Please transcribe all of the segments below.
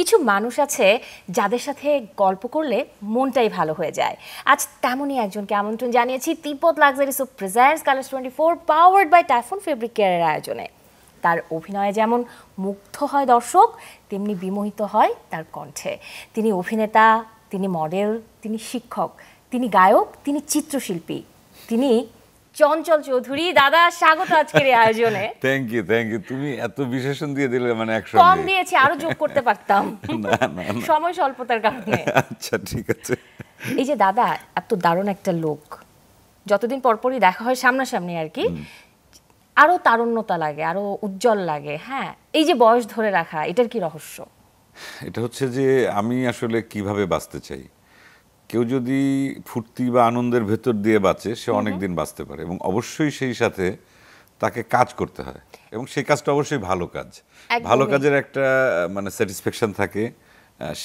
কিছু মানুষ আছে যাদের সাথে গল্প করলে মনটাই ভালো হয়ে যায়। আজ তেমনই একজনকে আমন্ত্রণ জানিয়েছি Tibet luxury soap presents Colors 24 powered by typhoon fabric কেয়ারের আয়োজনে। তার অভিনয়ে যেমন মুগ্ধ হয় দর্শক, তেমনি বিমোহিত হয় তার কণ্ঠে। তিনি অভিনেতা, তিনি মডেল, তিনি শিক্ষক, তিনি গায়ক, তিনি চিত্রশিল্পী, তিনি চঞ্চল চৌধুরী। দাদা স্বাগত আজকের এই আয়োজনে। থ্যাংক ইউ তুমি এত বিশেষণ দিয়ে দিলে, মানে একশো কম দিয়েছি, আরো যোগ করতে পারতাম সময় স্বল্পতার কারণে। আচ্ছা ঠিক আছে। এই যে দাদা এত দারুণ একটা লোক, যতদিন পরপরই দেখা হয় সামনাসামনি আর কি, আরো তারুণ্যতা লাগে, আরো উজ্জ্বল লাগে। হ্যাঁ, এই যে বয়স ধরে রাখা, এটার কি রহস্য? এটা হচ্ছে যে আমি আসলে কিভাবে বাঁচতে চাই। কেউ যদি ফুর্তি বা আনন্দের ভেতর দিয়ে বাঁচে, সে অনেক দিন বাঁচতে পারে, এবং অবশ্যই সেই সাথে তাকে কাজ করতে হয়, এবং সেই কাজটা অবশ্যই ভালো কাজ। ভালো কাজের একটা মানে স্যাটিসফ্যাকশন থাকে,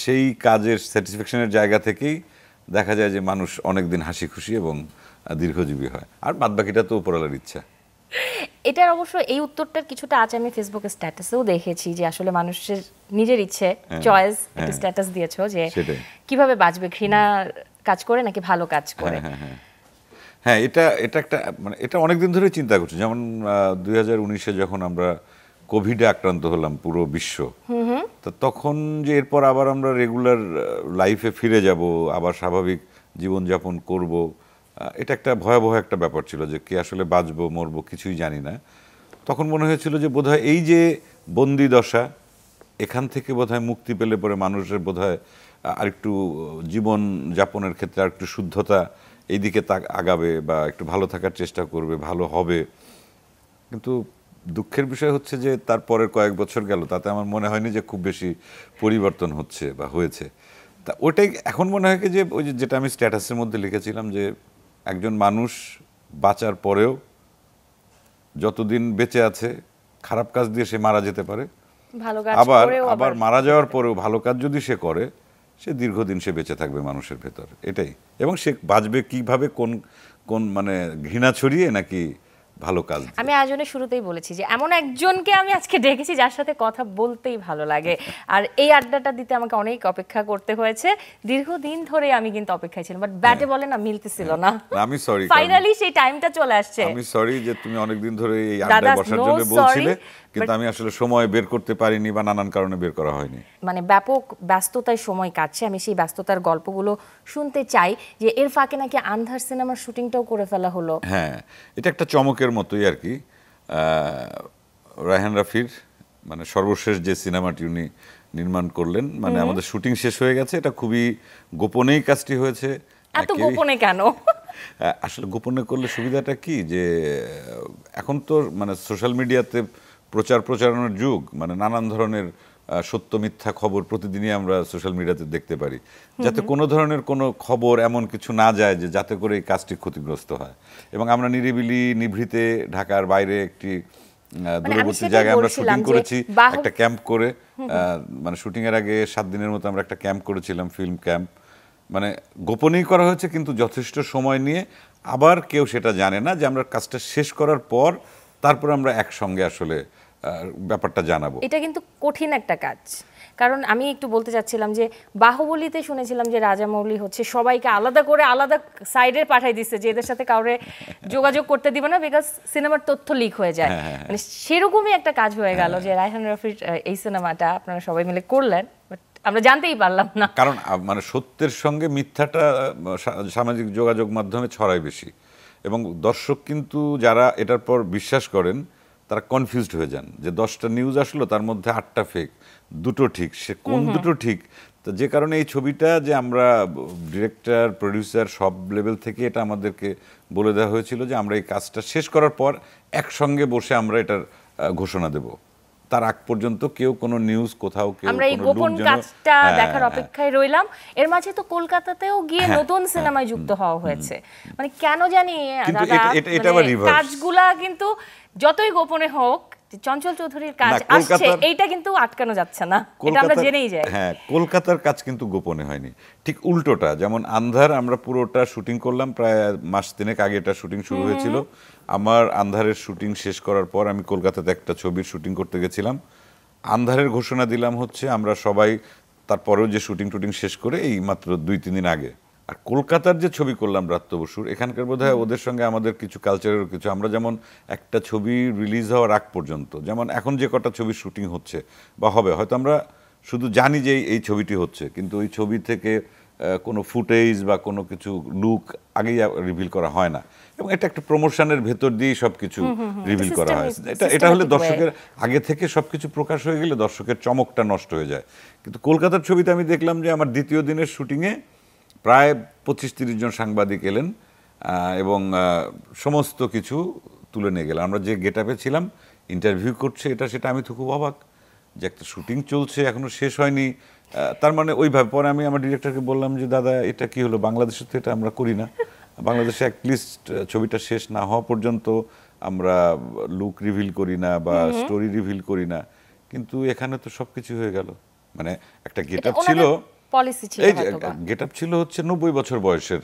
সেই কাজের স্যাটিসফ্যাকশনের জায়গা থেকেই দেখা যায় যে মানুষ অনেক দিন হাসি খুশি এবং দীর্ঘজীবী হয়, আর বাদবাকিটা তো উপরওয়ালার ইচ্ছা। এটার অবশ্য এই উত্তরটার কিছুটা আছে আমি ফেসবুকে স্ট্যাটাসেও দেখেছি, যে আসলে মানুষের নিজের ইচ্ছে, চয়েস, একটা স্ট্যাটাস দিয়েছো যে কিভাবে বাঁচবে, ঘৃণা কাজ করে নাকি ভালো কাজ করে। হ্যাঁ, এটা একটা মানে এটা অনেকদিন ধরে চিন্তা করছি। যেমন 2019-এ যখন আমরা কোভিডে আক্রান্ত হলাম পুরো বিশ্ব, তো তখন যে এরপর আবার আমরা রেগুলার লাইফে ফিরে যাব, আবার স্বাভাবিক জীবনযাপন করব, এটা একটা ভয়াবহ একটা ব্যাপার ছিল, যে কে আসলে বাঁচবো মরবো কিছুই জানি না। তখন মনে হয়েছিল যে বোধহয় এই যে বন্দি দশা, এখান থেকে বোধহয় মুক্তি পেলে পরে মানুষের বোধহয় আরেকটু জীবন যাপনের ক্ষেত্রে আরেকটু শুদ্ধতা এইদিকে আগাবে, বা একটু ভালো থাকার চেষ্টা করবে, ভালো হবে। কিন্তু দুঃখের বিষয় হচ্ছে যে তারপরের কয়েক বছর গেল, তাতে আমার মনে হয়নি যে খুব বেশি পরিবর্তন হচ্ছে বা হয়েছে। তা ওটাই এখন মনে হয় যে ওই যেটা আমি স্ট্যাটাসের মধ্যে লিখেছিলাম, যে একজন মানুষ বাঁচার পরেও যতদিন বেঁচে আছে খারাপ কাজ দিয়ে সে মারা যেতে পারে, আবার মারা যাওয়ার পরেও ভালো কাজ যদি সে করে, সে দীর্ঘদিন সে বেঁচে থাকবে মানুষের ভেতর, এটাই। এবং সে বাঁচবে কিভাবে, কোন মানে ঘৃণা ছড়িয়ে নাকি ভালো কাজ। আমি আয়োজনের শুরুতেই বলেছি যে এমন একজনকে আমি আজকে ডেকেছি যার সাথে কথা বলতেই ভালো লাগে, আর এই আড্ডাটা দিতে আমাকে অনেক অপেক্ষা করতে হয়েছে। দীর্ঘদিন ধরে আমি কিন্তু অপেক্ষায় ছিলাম, বাট ব্যাটে বলে না মিলতেছিল না। আমি সরি, ফাইনালি সেই টাইমটা চলে আসছে। আমি সরি যে তুমি অনেকদিন ধরে এই আড্ডায় বসার জন্য বলছিলে, কিন্তু আমি আসলে সময় বের করতে পারিনি, বা নানান কারণে বের করা হয়নি। মানে ব্যাপক ব্যস্ততায় সময় কাটছে, আমি সেই ব্যস্ততার গল্পগুলো শুনতে চাই। যে এর ফাঁকে নাকি আন্ধার সিনেমার শুটিংটাও করে ফেলা হলো। হ্যাঁ, এটা একটা চমকের মতোই আর কি। রায়হান রাফির মানে সর্বশেষ যে সিনেমাটি উনি নির্মাণ করলেন, মানে আমাদের শুটিং শেষ হয়ে গেছে। এটা খুবই গোপনেই কাজটি হয়েছে। এত গোপনে কেন? আসলে গোপনে করলে সুবিধাটা কি, যে এখন তো মানে সোশ্যাল মিডিয়াতে প্রচারণার যুগ, মানে নানান ধরনের সত্য মিথ্যা খবর প্রতিদিনই আমরা সোশ্যাল মিডিয়াতে দেখতে পারি, যাতে কোনো ধরনের কোনো খবর এমন কিছু না যায় যে যাতে করে এই কাজটি ক্ষতিগ্রস্ত হয়। এবং আমরা নিরিবিলি নিভৃতে ঢাকার বাইরে একটি দূরবর্তী জায়গায় আমরা শুটিং করেছি, একটা ক্যাম্প করে। মানে শুটিং এর আগে 7 দিনের মতো আমরা একটা ক্যাম্প করেছিলাম, ফিল্ম ক্যাম্প। মানে গোপনেই করা হয়েছে, কিন্তু যথেষ্ট সময় নিয়ে। আবার কেউ সেটা জানে না যে আমরা কাজটা শেষ করার পর তারপর আমরা একসঙ্গে আসলে ব্যাপারটা জানাবো। এটা কিন্তু কঠিন একটা কাজ, কারণ আমি একটু বলতে চাচ্ছিলাম যে বাহুবলীতে শুনেছিলাম যে রাজামৌলি হচ্ছে সবাইকে আলাদা করে আলাদা সাইডে পাঠাই দিচ্ছে, যে এদের সাথে কাউরে যোগাযোগ করতে দিবে না, বিকজ সিনেমার তথ্য লিক হয়ে যায়। মানে সেরকমই একটা কাজ হয়ে গেল যে রায়হান রাফির এই সিনেমাটা আপনারা সবাই মিলে করলেন, বাট আমরা জানতেই পারলাম না। কারণ মানে সত্যের সঙ্গে মিথ্যাটা সামাজিক যোগাযোগ মাধ্যমে ছড়ায় বেশি, এবং দর্শক কিন্তু যারা এটার পর বিশ্বাস করেন তারা কনফিউজড হয়ে যান, যে 10টা নিউজ আসলো তার মধ্যে 8টা ফেক, 2টো ঠিক, সে কোন 2টো ঠিক। তো যে কারণে এই ছবিটা যে আমরা ডিরেক্টর প্রডিউসার সব লেভেল থেকে এটা আমাদেরকে বলে দেওয়া হয়েছিল যে আমরা এই কাজটা শেষ করার পর একসঙ্গে বসে আমরা এটার ঘোষণা দেব। তার আগ পর্যন্ত কেউ কোনো নিউজ কোথাও কেউ আমরা এই গোপন কাজটা দেখার অপেক্ষায় রইলাম। এর মাঝে তো কলকাতাতেও গিয়ে নতুন সিনেমায় যুক্ত হওয়া হয়েছে। মানে কেন জানি কাজগুলা কিন্তু যতই গোপনে হোক, চঞ্চল চৌধুরীর কাজ আসছে, এইটা কিন্তু আটকানো যাচ্ছে না, এটা আমরা জেনেই যাই। হ্যাঁ, কলকাতার কাজ কিন্তু গোপনে হয়নি, ঠিক উল্টোটা। যেমন আন্ধার আমরা পুরোটা শুটিং করলাম, প্রায় মাস 3 আগে এটা শুটিং শুরু হয়েছিল। আমার আন্ধারের শুটিং শেষ করার পর আমি কলকাতাতে একটা ছবির শুটিং করতে গেছিলাম। আন্ধারের ঘোষণা দিলাম হচ্ছে আমরা সবাই তারপরেও যে শুটিং টুটিং শেষ করে এই মাত্র 2-3 দিন আগে। আর কলকাতার যে ছবি করলাম ব্রাত্য বসুর, এখানকার বোধহয় ওদের সঙ্গে আমাদের কিছু কালচারের কিছু, আমরা যেমন একটা ছবি রিলিজ হওয়ার আগ পর্যন্ত, যেমন এখন যে কটা ছবি শুটিং হচ্ছে বা হবে, হয়তো আমরা শুধু জানি যে এই ছবিটি হচ্ছে, কিন্তু ওই ছবি থেকে কোনো ফুটেজ বা কোনো কিছু লুক আগেই রিভিল করা হয় না, এবং এটা একটা প্রমোশনের ভেতর দিয়েই সবকিছু রিভিল করা হয়। এটা হলে দর্শকের আগে থেকে সবকিছু প্রকাশ হয়ে গেলে দর্শকের চমকটা নষ্ট হয়ে যায়। কিন্তু কলকাতার ছবিতে আমি দেখলাম যে আমার দ্বিতীয় দিনের শুটিংয়ে প্রায় 25-30 জন সাংবাদিক এলেন এবং সমস্ত কিছু তুলে নিয়ে গেলেন। আমরা যে গেট আপে ছিলাম, ইন্টারভিউ করছে এটা সেটা, আমি তো খুব অবাক যে একটা শুটিং চলছে এখনো শেষ হয়নি, তার মানে ওইভাবে। পরে আমি আমার ডিরেক্টরকে বললাম যে দাদা এটা কি হলো, বাংলাদেশে তো এটা আমরা করি না, বাংলাদেশে অ্যাটলিস্ট ছবিটা শেষ না হওয়া পর্যন্ত আমরা লুক রিভিল করি না বা স্টোরি রিভিল করি না, কিন্তু এখানে তো সবকিছু হয়ে গেল। মানে একটা গেট আপ ছিল, এই গেট আপ ছিল হচ্ছে 90 বছর বয়সের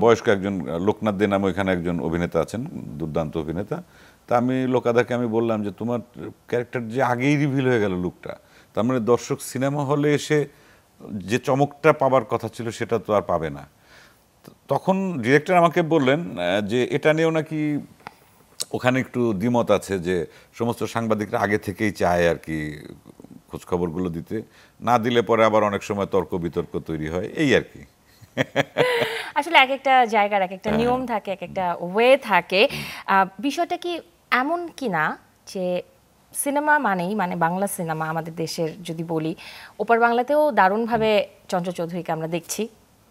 বয়স্ক একজন লোকনাথ দে নামে ওইখানে একজন অভিনেতা আছেন, দুর্দান্ত অভিনেতা। তা আমি লোকাদাকে আমি বললাম যে তোমার ক্যারেক্টার যে আগেই রিভিল হয়ে গেল লুকটা, তার মানে দর্শক সিনেমা হলে এসে যে চমকটা পাবার কথা ছিল সেটা তো আর পাবে না। তখন ডিরেক্টর আমাকে বললেন যে এটা নিয়েও নাকি ওখানে একটু দ্বিমত আছে, যে সমস্ত সাংবাদিকরা আগে থেকেই চায় আর কি খোঁজখবরগুলো দিতে, না দিলে পরে আবার অনেক সময় তর্ক বিতর্ক তৈরি হয়, এই আর কি। আসলে এক একটা জায়গার এক একটা নিয়ম থাকে, এক একটা ওয়ে থাকে। বিষয়টা কি এমন কি না যে সিনেমা মানেই, মানে বাংলা সিনেমা আমাদের দেশের যদি বলি, ওপার বাংলাতেও দারুণভাবে চঞ্চল চৌধুরীকে আমরা দেখছি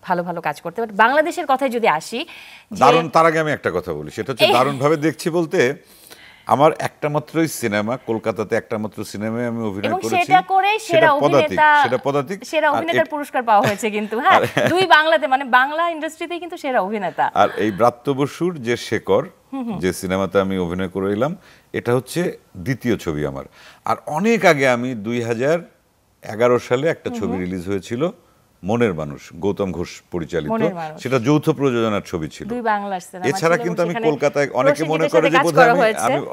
ভালো ভালো কাজ করতে, বাট বাংলাদেশের কথায় যদি আসি, দারুণ, তার আগে আমি একটা কথা বলি, সেটা হচ্ছে দারুণভাবে দেখছি বলতে আমার একটা মাত্রই সিনেমা, কলকাতাতে একটা মাত্র সিনেমায় আমি অভিনয় করেছি, সেটা করে সেরা পদাতিক, সেরা অভিনেতার পুরস্কার পাওয়া হয়েছে কিন্তু, হ্যাঁ, দুই বাংলাতে, মানে বাংলা ইন্ডাস্ট্রিতেই কিন্তু সেরা অভিনেতা। আর এই ব্রাত্য বসুর যে শেকর, যে সিনেমাতে আমি অভিনয় করে এলাম, এটা হচ্ছে দ্বিতীয় ছবি আমার। আর অনেক আগে আমি 2011 সালে একটা ছবি রিলিজ হয়েছিল, মনের মানুষ, গৌতম ঘোষ পরিচালিত, সেটা যৌথ প্রযোজনার ছবি ছিল। এছাড়া কিন্তু আমি কলকাতায়, অনেকে মনে করে যে বোধহয়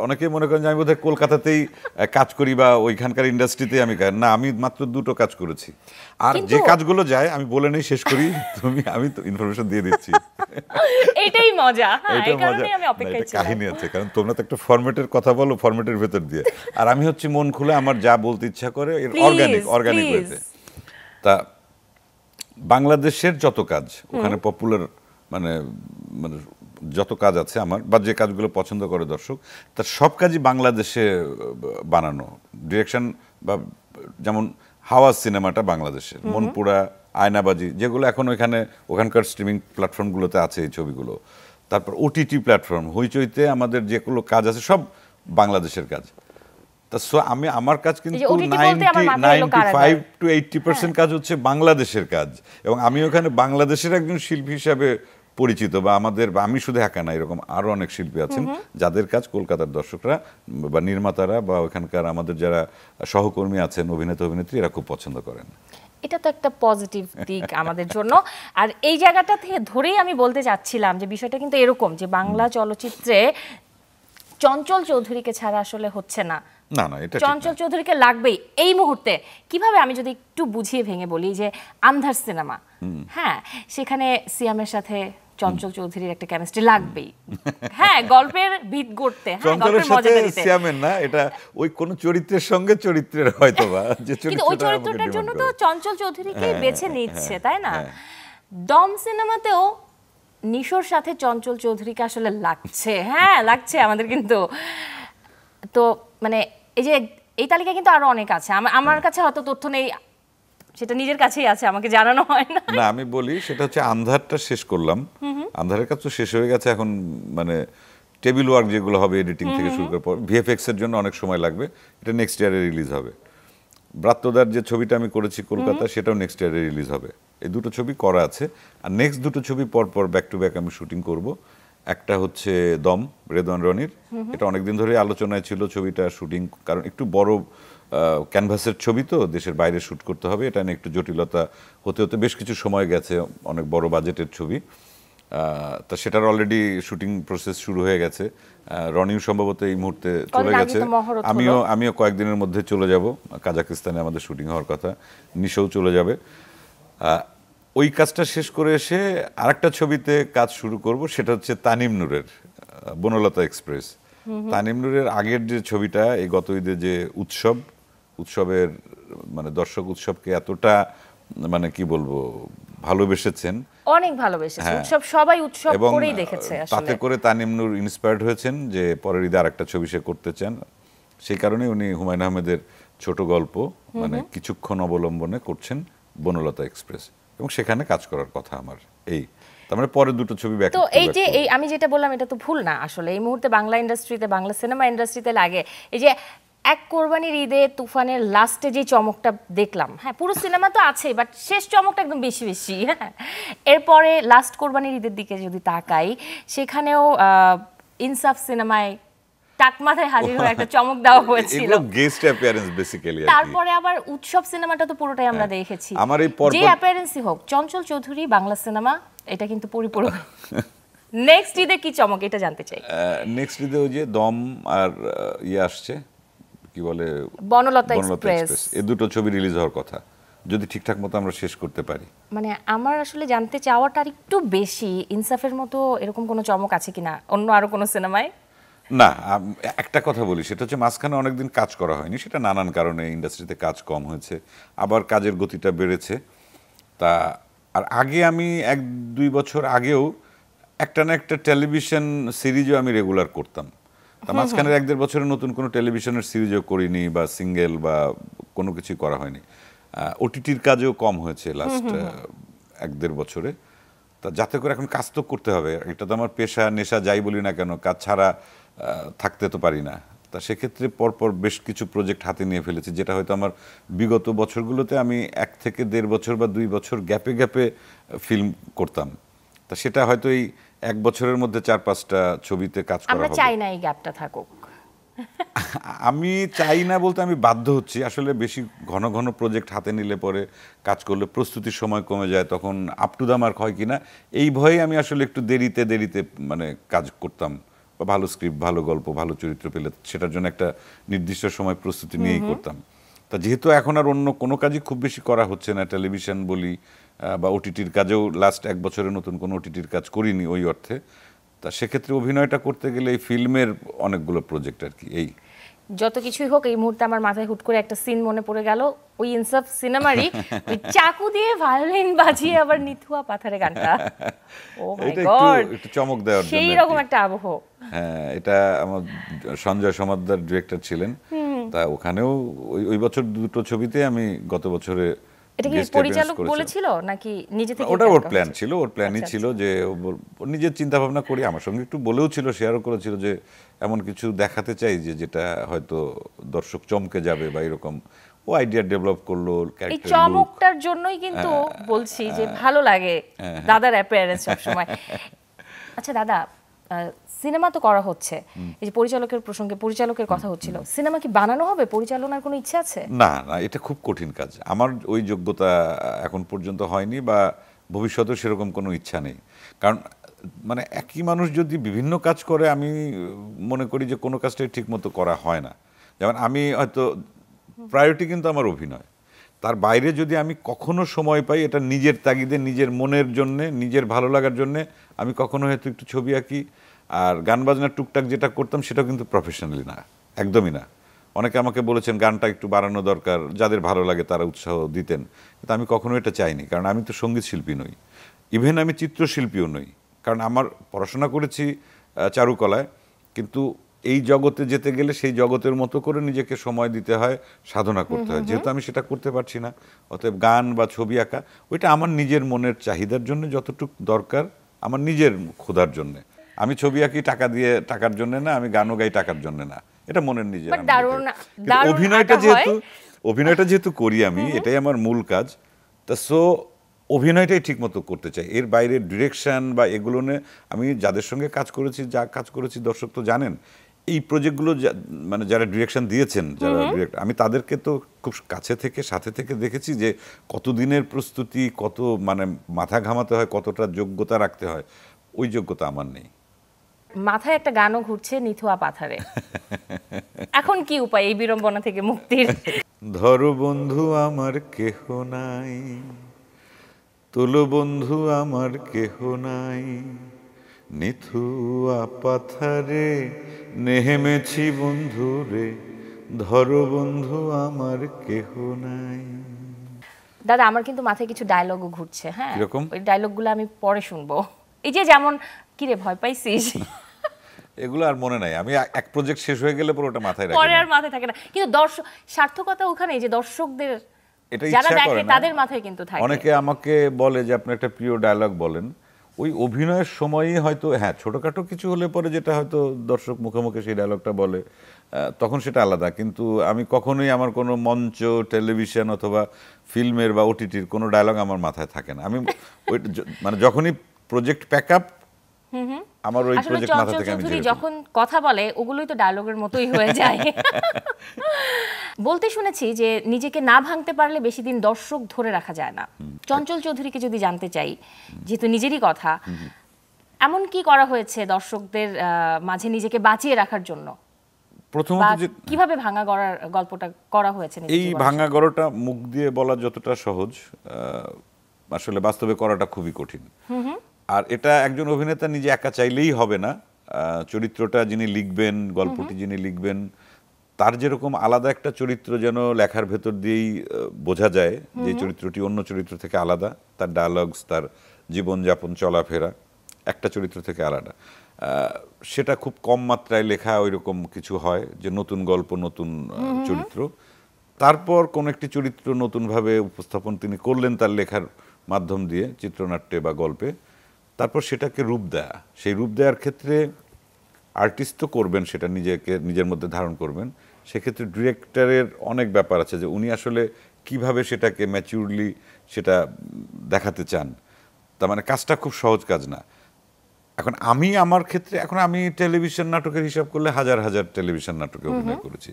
অনেকে মনে করেন যে আমি বোধহয় কলকাতাতেই কাজ করি বা ওইখানকার ইন্ডাস্ট্রিতে আমি, না, আমি মাত্র 2টো কাজ করেছি। আর যে কাজগুলো যায় আমি বলে নেই, শেষ করি, আমি তো ইনফরমেশন দিয়ে দিচ্ছি। এটাই মজা, এই কারণেই আমি অপেক্ষায় ছিলাম। কাহিনী আছে, কারণ তোমরা তো একটা ফরম্যাটের কথা বলো, ফরম্যাটের ভেতর দিয়ে, আর আমি হচ্ছে মন খুলে আমার যা বলতে ইচ্ছা করে অর্গানিক ওয়েতে। তা বাংলাদেশের যত কাজ ওখানে পপুলার, মানে মানে যত কাজ আছে আমার, বা যে কাজগুলো পছন্দ করে দর্শক, তার সব কাজই বাংলাদেশে বানানো। ডিরেকশন বা যেমন হাওয়া সিনেমাটা বাংলাদেশের, মনপুরা, আয়নাবাজি, যেগুলো এখন ওখানকার স্ট্রিমিং প্ল্যাটফর্মগুলোতে আছে এই ছবিগুলো। তারপর ওটিটি প্ল্যাটফর্ম, হইচইতে আমাদের যেগুলো কাজ আছে সব বাংলাদেশের কাজ। আমি আমার কাজ কিন্তু 95 to 80% কাজ হচ্ছে বাংলাদেশের কাজ, এবং আমি ওখানে বাংলাদেশের একজন শিল্পী হিসাবে পরিচিত, বা আমি শুধু একা না, এরকম আরো অনেক শিল্পী আছেন যাদের কাজ কলকাতার দর্শকরা বা নির্মাতারা বা ওখানকার আমাদের যারা সহকর্মী আছেন, অভিনেতা অভিনেত্রী, এরা খুব পছন্দ করেন। এটা তো একটা পজিটিভ দিক আমাদের জন্য। আর এই জায়গাটা থেকে ধরেই আমি বলতে চাচ্ছিলাম যে বিষয়টা কিন্তু এরকম যে বাংলা চলচ্চিত্রে চঞ্চল চৌধুরীকে ছাড়া আসলে হচ্ছে না। এটা চঞ্চল চৌধুরীকে লাগবেই এই মুহূর্তে। কিভাবে, আমি যদি একটু বুঝিয়ে ভেঙে বলি, যে আন্ধার সিনেমা, হ্যাঁ, সেখানে সিয়ামের সাথে চঞ্চল চৌধুরীর একটা কেমিস্ট্রি লাগবেই, হ্যাঁ, গল্পের ভিত গড়তে, হ্যাঁ, গল্পের মজাটা দিতে। সিয়ামের না, এটা ওই কোন চরিত্রের সঙ্গে চরিত্রের হয়তোবা যে কিন্তু ওই চরিত্রটার জন্য তো চঞ্চল চৌধুরীকে বেছে নিচ্ছে, তাই না? দম সিনেমাতেও নিশোর সাথে চঞ্চল চৌধুরীকে আসলে লাগছে, হ্যাঁ, লাগছে আমাদের কিন্তু। তো মানে এই তালিকা কিন্তু আরো অনেক আছে, আমার কাছে হয়তো তথ্য নেই, সেটা নিজের কাছেই আছে, আমাকে জানানো হয় না। না, আমি বলি সেটা হচ্ছে আন্ধারটা শেষ করলাম, আন্ধারের কাজ তো শেষ হয়ে গেছে, এখন মানে টেবিল ওয়ার্ক যেগুলো হবে এডিটিং থেকে শুরু করে, ভিএফএক্স এর জন্য অনেক সময় লাগবে, এটা নেক্সট ইয়ারে রিলিজ হবে। ব্রাত্যদার যে ছবিটা আমি করেছি কলকাতা, সেটাও নেক্সট ইয়ারে রিলিজ হবে। এই দুটো ছবি করা আছে, আর নেক্সট দুটো ছবি পরপর ব্যাক টু ব্যাক আমি শুটিং করব। একটা হচ্ছে দম, রেদওয়ান রনির, এটা অনেকদিন ধরে আলোচনায় ছিল ছবিটা শুটিং, কারণ একটু বড় ক্যানভাসের ছবি তো, দেশের বাইরে শ্যুট করতে হবে, এটা নিয়ে একটু জটিলতা হতে হতে বেশ কিছু সময় গেছে, অনেক বড় বাজেটের ছবি। তা সেটার অলরেডি শুটিং প্রসেস শুরু হয়ে গেছে। রনিও সম্ভবত এই মুহূর্তে চলে কদিন আগে গেছে, তো মহরত হলো। আমিও কয়েকদিনের মধ্যে চলে যাব, কাজাকিস্তানে আমাদের শুটিং হওয়ার কথা, নিশোও চলে যাবে। ওই কাজটা শেষ করে এসে আরেকটা ছবিতে কাজ শুরু করব, সেটা হচ্ছে তানিম নূরের বনলতা এক্সপ্রেস। তানিম নূরের আগের যে ছবিটা, এই গত ঈদে যে উৎসবের মানে দর্শক উৎসবকে এতটা মানে কি বলবো ভালোবেসেছেন, অনেক ভালোবেসেছে উৎসব, সবাই উৎসব এবং করেই দেখেছে তাতে আসলে। করে তানিম নূর ইন্সপায়ার্ড হয়েছেন যে পরের ঈদে আরেকটা ছবি সে করতে চান। সেই কারণে উনি হুমায়ুন আহমেদের ছোট গল্প মানে কিছুক্ষণ অবলম্বনে করছেন বনলতা এক্সপ্রেস, এবং সেখানে কাজ করার কথা আমার। এই তার মানে পরে দুটো ছবি ব্যাক। তো এই যে এই আমি যেটা বললাম এটা তো ভুল না আসলে, এই মুহূর্তে বাংলা ইন্ডাস্ট্রিতে, বাংলা সিনেমা ইন্ডাস্ট্রিতে লাগে এই যে এক কোরবানির ঈদে তুফানের লাস্টে যে চমকটা দেখলাম, হ্যাঁ পুরো সিনেমা তো আছে বাট শেষ চমকটা একদম বেশি বেশি, হ্যাঁ। এরপরে লাস্ট কোরবানির ঈদের দিকে যদি তাকাই, সেখানেও ইনসাফ সিনেমায় টাক মাথায় হাজির হয়ে একটা চমক দেওয়া হয়েছিল, গেস্ট অ্যাপিয়ারেন্স বেসিক্যালি। তারপরে আবার উৎসব সিনেমাটা তো পুরোটাই আমরা দেখেছি। আমার এই যে অ্যাপিয়ারেন্সই হোক, চঞ্চল চৌধুরী বাংলা সিনেমা এটা কিন্তু পরিপূরক। নেক্সট ঈদে কি চমক এটা জানতে চাই। নেক্সট ঈদে ওই যে দম আর ইয়ে আসছে, কি বলে, বনলতা এক্সপ্রেস, এই দুটো ছবি রিলিজ হওয়ার কথা, যদি ঠিকঠাক মতো আমরা শেষ করতে পারি। মানে আমার আসলে জানতে চাওয়াটা একটু বেশি, ইনসাফের মতো এরকম কোনো চমক আছে কিনা অন্য আরো কোনো সিনেমায়। না, একটা কথা বলি, সেটা হচ্ছে মাঝখানে অনেকদিন কাজ করা হয়নি, সেটা নানান কারণে ইন্ডাস্ট্রিতে কাজ কম হয়েছে, আবার কাজের গতিটা বেড়েছে। তা আর আগে আমি 1-2 বছর আগেও একটা না একটা টেলিভিশন সিরিজও আমি রেগুলার করতাম। তা মাঝখানের 1-1.5 বছরে নতুন কোনো টেলিভিশনের সিরিজও করিনি, বা সিঙ্গেল বা কোনো কিছুই করা হয়নি। ওটিটির কাজেও কম হয়েছে লাস্ট 1-1.5 বছরে। তা যাতে করে এখন কাজ তো করতে হবে, এটা তো আমার পেশা, নেশা, যাই বলি না কেন, কাজ ছাড়া থাকতে তো পারি না। তা সেক্ষেত্রে পরপর বেশ কিছু প্রজেক্ট হাতে নিয়ে ফেলেছি, যেটা হয়তো আমার বিগত বছরগুলোতে আমি 1 থেকে 1.5 বছর বা 2 বছর গ্যাপে গ্যাপে ফিল্ম করতাম। তা সেটা হয়তো এই 1 বছরের মধ্যে 4-5টা ছবিতে কাজ করা হবে। আমরা চাই না এই গ্যাপটা থাকুক। আমি চাই না বলতে আমি বাধ্য হচ্ছি, আসলে বেশি ঘন ঘন প্রজেক্ট হাতে নিলে পরে কাজ করলে প্রস্তুতির সময় কমে যায়, তখন আপ টু দ্য মার্ক হয় কিনা এই ভয়ে আমি আসলে একটু দেরিতে মানে কাজ করতাম, বা ভালো স্ক্রিপ্ট, ভালো গল্প, ভালো চরিত্র পেলে সেটার জন্য একটা নির্দিষ্ট সময় প্রস্তুতি নিয়েই করতাম। তা যেহেতু এখন আর অন্য কোনো কাজই খুব বেশি করা হচ্ছে না, টেলিভিশন বলি বা ওটিটির কাজেও লাস্ট 1 বছরে নতুন কোনো ওটিটির কাজ করিনি ওই অর্থে, তা সেক্ষেত্রে অভিনয়টা করতে গেলে এই ফিল্মের অনেকগুলো প্রজেক্ট আর কি। এই যত কিছুই হোক, এই মুহূর্তে আমার মাথায় হুট করে একটা সিন মনে পড়ে গেল, ওই ইনসাফ সিনেমারই ওই চাকু দিয়ে ভায়োলিন বাজিয়ে আবার নিথুয়া পাথারে গানটা। ও মাই গড, একটু চমক দেওয়ার জন্য সেই রকম একটা আবহ। হ্যাঁ, এটা আমার সঞ্জয় সমাদ্দার ডিরেক্টর ছিলেন। তা ওখানেও ওই বছর দুটো ছবিতে আমি গত বছরে। এটা কি পরিচালক বলেছিল নাকি নিজে থেকে? ওটা ওর প্ল্যান ছিল, ওর প্ল্যানই ছিল যে নিজের চিন্তা ভাবনা করি, আমার সঙ্গে একটু বলেও ছিল, শেয়ারও করেছিল যে এমন কিছু দেখাতে চাই যে যেটা হয়তো দর্শক চমকে যাবে বা এরকম। ও আইডিয়া ডেভেলপ করলো, এই চমকটার জন্যই কিন্তু বলছি যে ভালো লাগে দাদার অ্যাপিয়ারেন্স সবসময়। আচ্ছা দাদা, সিনেমা তো করা হচ্ছে, এই যে পরিচালকের প্রসঙ্গে পরিচালকের কথা হচ্ছিল, সিনেমা কি বানানো হবে? পরিচালনার কোনো ইচ্ছা আছে? না না, এটা খুব কঠিন কাজ, আমার ওই যোগ্যতা এখন পর্যন্ত হয়নি, বা ভবিষ্যতেও সেরকম কোনো ইচ্ছা নেই। কারণ মানে একই মানুষ যদি বিভিন্ন কাজ করে, আমি মনে করি যে কোনো কাজটাই ঠিক মতো করা হয় না। যেমন আমি হয়তো প্রায়োরিটি কিন্তু আমার অভিনয়, তার বাইরে যদি আমি কখনো সময় পাই, এটা নিজের তাগিদে, নিজের মনের জন্যে, নিজের ভালো লাগার জন্যে আমি কখনো হয়তো একটু ছবি আঁকি। আর গান বাজনার টুকটাক যেটা করতাম সেটাও কিন্তু প্রফেশনালি না, একদমই না। অনেকে আমাকে বলেছেন গানটা একটু বাড়ানো দরকার, যাদের ভালো লাগে তারা উৎসাহ দিতেন, কিন্তু আমি কখনো এটা চাইনি, কারণ আমি তো সঙ্গীত শিল্পী নই, ইভেন আমি চিত্রশিল্পীও নই। কারণ আমার পড়াশোনা করেছি চারুকলায়, কিন্তু এই জগতে যেতে গেলে সেই জগতের মতো করে নিজেকে সময় দিতে হয়, সাধনা করতে হয়, যেহেতু আমি সেটা করতে পারছি না। অতএব গান বা ছবি আঁকা ওইটা আমার নিজের মনের চাহিদার জন্য যতটুকু দরকার, আমার নিজের ক্ষুধার জন্যে। আমি ছবি আঁকি টাকা দিয়ে, টাকার জন্য না, আমি গানও গাই টাকার জন্য না, এটা মনের নিজের। অভিনয়টা যেহেতু করি আমি, এটাই আমার মূল কাজ। তা সো অভিনয়টাই ঠিক মতো করতে চাই, এর বাইরে ডিরেকশন বা এগুলো নিয়ে আমি যাদের সঙ্গে কাজ করেছি, যা কাজ করেছি দর্শক তো জানেন। এই প্রজেক্টগুলো মানে যারা ডিরেকশন দিয়েছেন, যারা ডিরেক্টর, আমি তাদেরকে তো খুব কাছে থেকে, সাথে থেকে দেখেছি যে কত দিনের প্রস্তুতি, কত মানে মাথা ঘামাতে হয়, কতটা যোগ্যতা রাখতে হয়। ওই যোগ্যতা আমার নেই। মাথায় একটা গানও ঘুরছে, নিথুয়া পাথারে। এখন কি উপায় এই বিড়ম্বনা থেকে মুক্তির? ধরো বন্ধু আমার কেহ নাই, তোলো বন্ধু আমার কেহ নাই, নিথুয়া পাথারে নেমেছি বন্ধু রে, ধরো বন্ধু আমার কেহ নাই। দাদা আমার কিন্তু মাথায় কিছু ডায়লগও ঘুরছে, হ্যাঁ কিরকম? ওই ডায়লগগুলো আমি পরে শুনবো। এই যে যেমন কিরে ভয় পাইছিস, এগুলো আর মনে নাই, আমি এক প্রজেক্ট শেষ হয়ে গেলে পুরোটা মাথায় রাখি পরে না। আর মাথায় থাকে না। কিন্তু দর্শক সার্থকতা ওখানে যে দর্শকদের এটা যারা ইচ্ছা দেখে করে না। তাদের মাথায় কিন্তু থাকে। অনেকে আমাকে বলে যে আপনি একটা প্রিয় ডায়লগ বলেন, ওই অভিনয়ের সময়ই হয়তো হ্যাঁ ছোটখাটো কিছু হলে পরে যেটা হয়তো দর্শক মুখে মুখে সেই ডায়লগটা বলে, তখন সেটা আলাদা। কিন্তু আমি কখনোই আমার কোনো মঞ্চ, টেলিভিশন অথবা ফিল্মের বা ওটিটির কোনো ডায়লগ আমার মাথায় থাকে না। আমি ওই মানে যখনই প্রজেক্ট প্যাক আপ, আমার ওই আসলে প্রজেক্ট মাথা চঞ্চল থেকে আমি চৌধুরী ঝেড়ে ফেলি। যখন কথা বলে ওগুলোই তো ডায়লগের মতোই হয়ে যায়। বলতে শুনেছি যে নিজেকে না ভাঙতে পারলে বেশি দিন দর্শক ধরে রাখা যায় না। চঞ্চল চৌধুরীকে যদি জানতে চাই, যেহেতু নিজেরই কথা, এমন কি করা হয়েছে দর্শকদের মাঝে নিজেকে বাঁচিয়ে রাখার জন্য, প্রথমত বা যে কিভাবে ভাঙা গড়ার গল্পটা করা হয়েছে নিজের এই জীবনে? ভাঙা গড়টা মুখ দিয়ে বলা যতটা সহজ, আসলে বাস্তবে করাটা খুবই কঠিন। আর এটা একজন অভিনেতা নিজে একা চাইলেই হবে না। চরিত্রটা যিনি লিখবেন, গল্পটি যিনি লিখবেন, তার যেরকম আলাদা একটা চরিত্র যেন লেখার ভেতর দিয়েই বোঝা যায় যে চরিত্রটি অন্য চরিত্র থেকে আলাদা, তার ডায়ালগস, তার জীবনযাপন, চলাফেরা একটা চরিত্র থেকে আলাদা। সেটা খুব কম মাত্রায় লেখা ওইরকম কিছু হয় যে নতুন গল্প, নতুন চরিত্র, তারপর কোন একটি চরিত্র নতুনভাবে উপস্থাপন তিনি করলেন তার লেখার মাধ্যম দিয়ে, চিত্রনাট্যে বা গল্পে, তারপর সেটাকে রূপ দেয়া। সেই রূপ দেওয়ার ক্ষেত্রে আর্টিস্ট তো করবেন, সেটা নিজেকে নিজের মধ্যে ধারণ করবেন। সেক্ষেত্রে ডিরেক্টরের অনেক ব্যাপার আছে যে উনি আসলে কিভাবে সেটাকে ম্যাচিউরলি সেটা দেখাতে চান। তার মানে কাজটা খুব সহজ কাজ না। এখন আমি আমার ক্ষেত্রে, এখন আমি টেলিভিশন নাটকের হিসাব করলে হাজার হাজার টেলিভিশন নাটকে অভিনয় করেছি।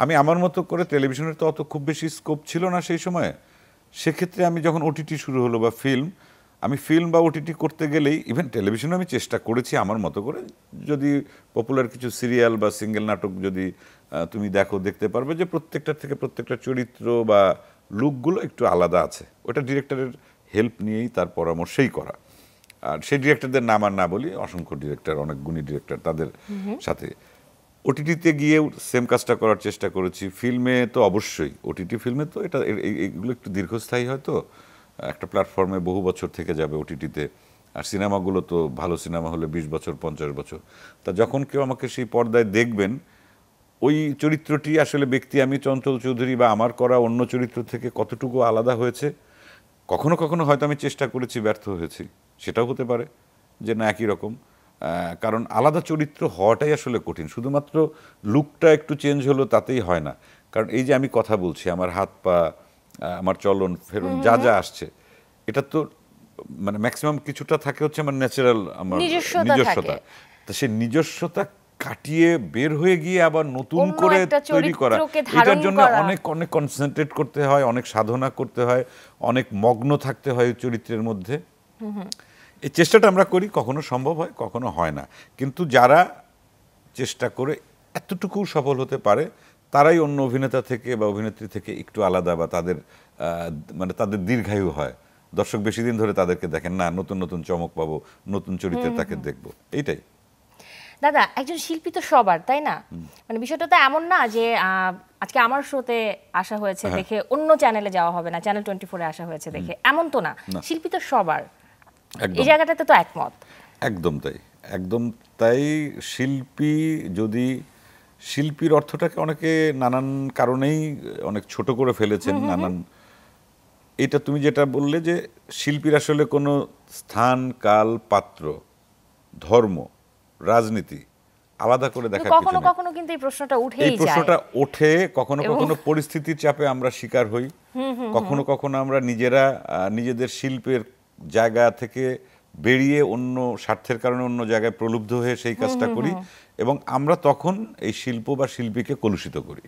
আমি আমার মতো করে, টেলিভিশনের তো অত খুব বেশি স্কোপ ছিল না সেই সময়ে। সেক্ষেত্রে আমি যখন ওটিটি শুরু হলো বা ফিল্ম, আমি ফিল্ম বা ওটিটি করতে গেলেই, ইভেন টেলিভিশনে আমি চেষ্টা করেছি আমার মতো করে। যদি পপুলার কিছু সিরিয়াল বা সিঙ্গেল নাটক যদি তুমি দেখো, দেখতে পারবে যে প্রত্যেকটার থেকে প্রত্যেকটা চরিত্র বা লুকগুলো একটু আলাদা আছে। ওটা ডিরেক্টরের হেল্প নিয়েই, তার পরামর্শেই করা। আর সেই ডিরেক্টরদের নাম আর না বলি, অসংখ্য ডিরেক্টর, অনেক গুণী ডিরেক্টর, তাদের সাথে ওটিটিতে গিয়েও সেম কাজটা করার চেষ্টা করেছি। ফিল্মে তো অবশ্যই, ওটিটি ফিল্মে তো এটা এগুলো একটু দীর্ঘস্থায়ী, হয়তো একটা প্ল্যাটফর্মে বহু বছর থেকে যাবে ওটিটিতে। আর সিনেমাগুলো তো ভালো সিনেমা হলে 20 বছর 50 বছর। তা যখন কেউ আমাকে সেই পর্দায় দেখবেন, ওই চরিত্রটি আসলে ব্যক্তি আমি চঞ্চল চৌধুরী বা আমার করা অন্য চরিত্র থেকে কতটুকু আলাদা হয়েছে। কখনো কখনো হয়তো আমি চেষ্টা করেছি, ব্যর্থ হয়েছি, সেটাও হতে পারে যে না একই রকম। কারণ আলাদা চরিত্র হওয়াটাই আসলে কঠিন। শুধুমাত্র লুকটা একটু চেঞ্জ হলো তাতেই হয় না। কারণ এই যে আমি কথা বলছি, আমার হাত পা, আমার চলন ফেরন যা যা আসছে, এটা তো মানে ম্যাক্সিমাম কিছুটা থাকে হচ্ছে আমার ন্যাচারাল, আমার নিজস্বতা। তো সেই নিজস্বতা কাটিয়ে বের হয়ে গিয়ে আবার নতুন অন্য করে একটা তৈরি করা, চরিত্রকে এটার ধারণ জন্য করা। অনেক অনেক কনসেন্ট্রেট করতে হয়, অনেক সাধনা করতে হয়, অনেক মগ্ন থাকতে হয় ওই চরিত্রের মধ্যে। এই চেষ্টাটা আমরা করি, কখনো সম্ভব হয়, কখনো হয় না। কিন্তু যারা চেষ্টা করে এতটুকু সফল হতে পারে, তারাই অন্য অভিনেতা থেকে বা অভিনেত্রী থেকে একটু আলাদা, বা তাদের মানে তাদের দীর্ঘায়ু হয়। দর্শক বেশি দিন ধরে তাদেরকে দেখেন, না নতুন নতুন চমক পাবো, নতুন চরিত্রে তাকে দেখবো, এইটাই। দাদা একজন শিল্পী তো সবার, তাই না? মানে বিষয়টা তো এমন না যে আজকে আমার শোতে আসা হয়েছে দেখে অন্য চ্যানেলে যাওয়া হবে না, চ্যানেল 24-এ আসা হয়েছে দেখে, এমন তো না। শিল্পী তো সবার, এই জায়গাটাতে তো একমত। একদম তাই, একদম তাই। শিল্পী, যদি শিল্পীর অর্থটাকে অনেকে নানান কারণেই অনেক ছোট করে ফেলেছেন, নানান। এটা তুমি যেটা বললে যে শিল্পীর আসলে কোনো স্থান, কাল, পাত্র, ধর্ম, রাজনীতি আলাদা করে দেখার কিছু কখনো নেই। কখনো কিন্তু এই প্রশ্নটা এই উঠেই যায়। প্রশ্নটা ওঠে, কখনো কখনো পরিস্থিতির চাপে আমরা শিকার হই, কখনো কখনো আমরা নিজেরা নিজেদের শিল্পের জায়গা থেকে বেরিয়ে অন্য স্বার্থের কারণে অন্য জায়গায় প্রলুব্ধ হয়ে সেই কাজটা করি, এবং আমরা তখন এই শিল্প বা শিল্পীকে কলুষিত করি।